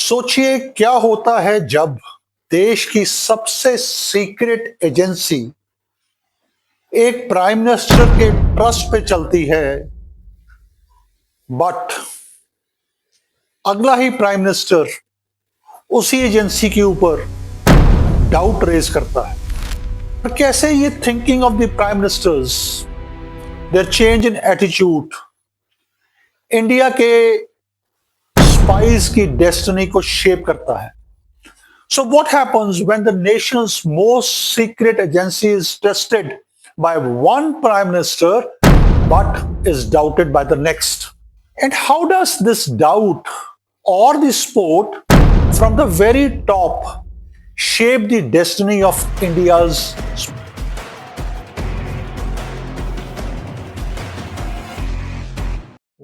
सोचिए क्या होता है जब देश की सबसे सीक्रेट एजेंसी एक प्राइम मिनिस्टर के ट्रस्ट पे चलती है, बट अगला ही प्राइम मिनिस्टर उसी एजेंसी के ऊपर डाउट रेज करता है। और कैसे ये thinking of the prime ministers, their change in attitude India के स्पाइस की डेस्टिनी को शेप करता है। So what happens when the nation's most secret agency is trusted by one prime minister but is doubted by the next? And how does this doubt or the support from the very top shape the destiny of India's?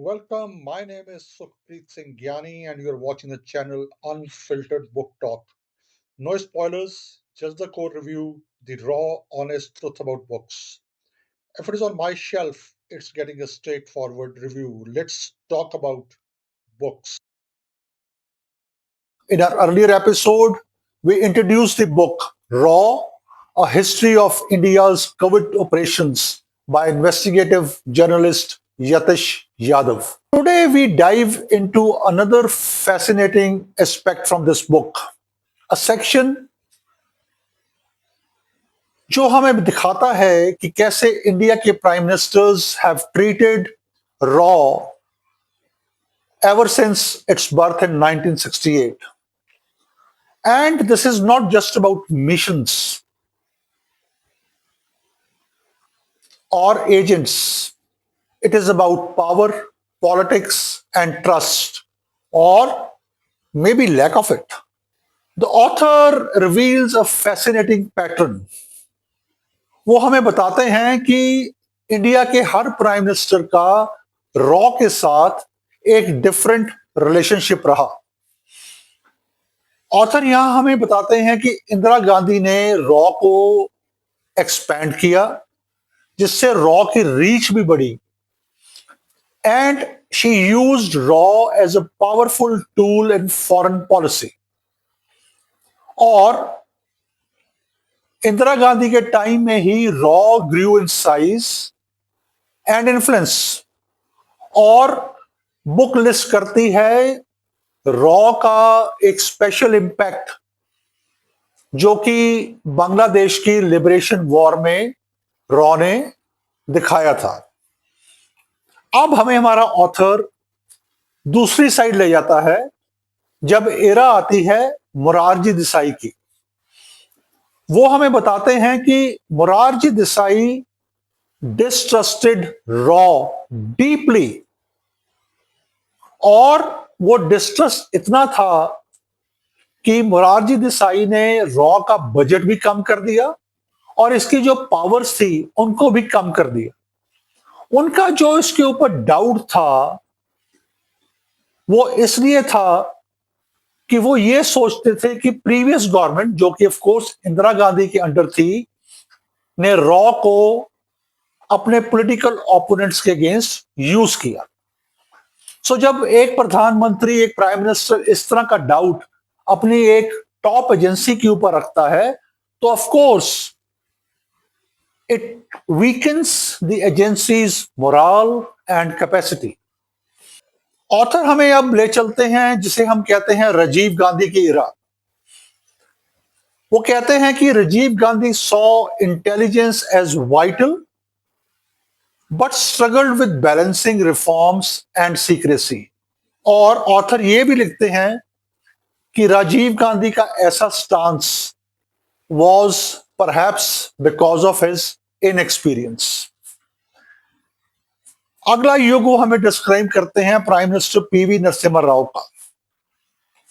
Welcome, my name is Sukhpreet Singh Gyani and you're watching the channel Unfiltered Book Talk. No spoilers, just the core review, the raw, honest truth about books. If it is on my shelf, it's getting a straightforward review. Let's talk about books. In our earlier episode, we introduced the book Raw, A History of India's Covert Operations by investigative journalist Yatish Yadav. Today, we dive into another fascinating aspect from this book, a section जो हमें दिखाता है कि कैसे India के prime ministers have treated raw ever since its birth in 1968. And this is not just about missions or agents. It is about power, politics, and trust, or maybe lack of it. The author reveals a fascinating pattern. वो हमें बताते हैं कि India के हर prime minister का raw के साथ एक डिफरेंट रिलेशनशिप रहा। ऑथर यहां हमें बताते हैं कि इंदिरा गांधी ने रॉ को एक्सपैंड किया, जिससे रॉ की रीच भी बढ़ी, एंड शी यूज्ड रॉ as a powerful tool in foreign policy. और इंदिरा गांधी के टाइम में ही रॉ grew in size and influence, और बुक लिस्ट करती है रॉ का एक स्पेशल इंपैक्ट जो कि बांग्लादेश की लिबरेशन वॉर में रॉ ने दिखाया था। अब हमें हमारा ऑथर दूसरी साइड ले जाता है जब एरा आती है मोरारजी देसाई की। वो हमें बताते हैं कि मोरारजी देसाई डिस्ट्रस्टेड रॉ डीपली, और वो डिस्ट्रस्ट इतना था कि मोरारजी देसाई ने रॉ का बजट भी कम कर दिया और इसकी जो पावर्स थी उनको भी कम कर दिया। उनका जो इसके ऊपर डाउट था वो इसलिए था कि वो ये सोचते थे कि प्रीवियस गवर्नमेंट, जो कि ऑफ कोर्स इंदिरा गांधी के अंडर थी, ने रॉ को अपने पॉलिटिकल ओपोनेंट्स के अगेंस्ट यूज किया। सो जब एक प्रधानमंत्री, एक प्राइम मिनिस्टर इस तरह का डाउट अपनी एक टॉप एजेंसी के ऊपर रखता है, तो of course it weakens the agencies moral and capacity. Author हमें अब ले चलते हैं जिसे हम कहते हैं राजीव गांधी की इरा। वो कहते हैं कि Rajiv Gandhi saw intelligence as vital but struggled with balancing reforms and secrecy. और ऑथर ये भी लिखते हैं कि राजीव गांधी का ऐसा stance was perhaps because of his inexperience. अगला युग वो हमें डिस्क्राइब करते हैं prime minister PV Narasimha Rao का।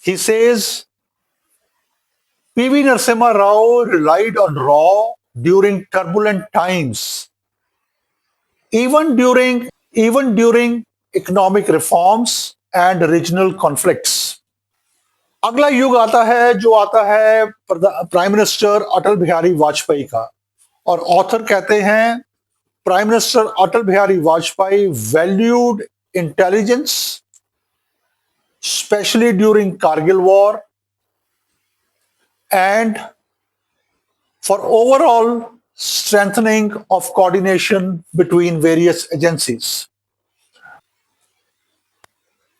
He says PV Narasimha Rao relied on raw during turbulent times, even during economic reforms and regional conflicts. अगला युग आता है जो आता है प्राइम मिनिस्टर अटल बिहारी वाजपेयी का, और ऑथर कहते हैं prime minister Atal Bihari Vajpayee valued intelligence, especially during Kargil war, and for overall strengthening of coordination between various agencies.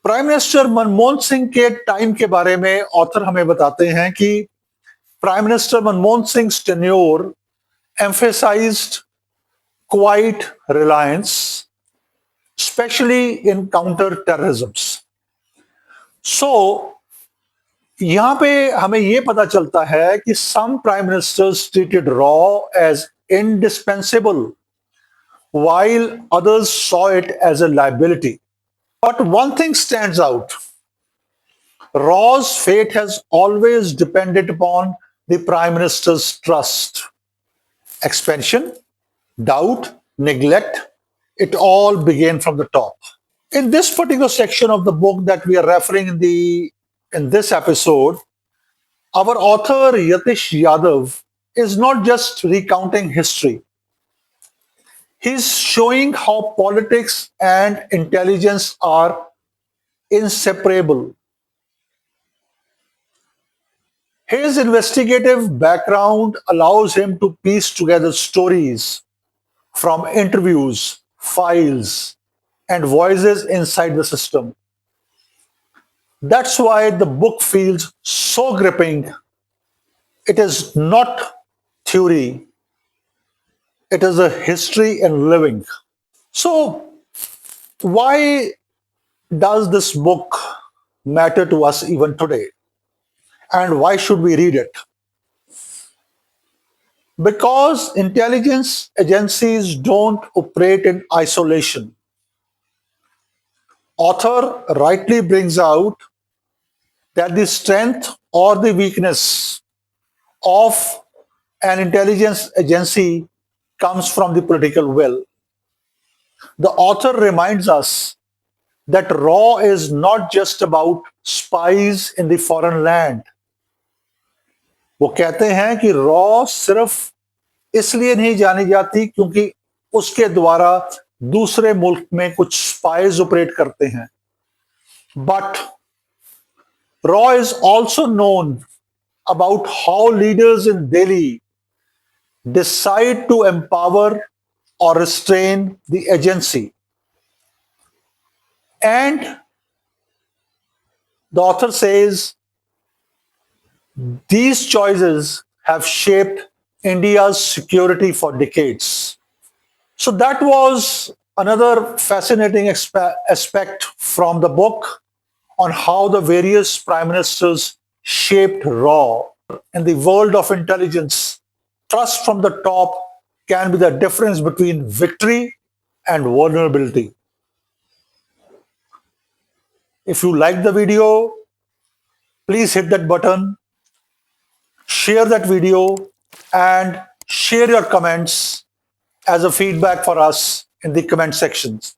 Prime minister Manmohan Singh के टाइम के बारे में ऑथर हमें बताते हैं कि prime minister Manmohan Singh tenure emphasized quiet reliance, especially in counter-terrorism. So, यहां पे हमें यह पता चलता है कि some prime ministers treated raw as indispensable, while others saw it as a liability. But one thing stands out. Raw's fate has always depended upon the prime minister's trust. Expansion, doubt, neglect, it all began from the top. In this particular section of the book that we are referring in this episode, our author Yatish Yadav is not just recounting history. He's showing how politics and intelligence are inseparable. His investigative background allows him to piece together stories from interviews, files, and voices inside the system. That's why the book feels so gripping. It is not theory, it is a history in living. So, why does this book matter to us even today? And why should we read it? Because intelligence agencies don't operate in isolation. Author rightly brings out that the strength or the weakness of an intelligence agency comes from the political will. The author reminds us that RAW is not just about spies in the foreign land. वो कहते हैं कि raw सिर्फ इसलिए नहीं जानी जाती क्योंकि उसके द्वारा दूसरे मुल्क में कुछ स्पाइज ऑपरेट करते हैं, but raw is also known about how leaders in Delhi decide to empower or restrain the agency. And the author says these choices have shaped India's security for decades. So that was another fascinating aspect from the book on how the various prime ministers shaped RAW. In the world of intelligence, trust from the top can be the difference between victory and vulnerability. If you like the video, please hit that button, share that video, and share your comments as a feedback for us in the comment sections.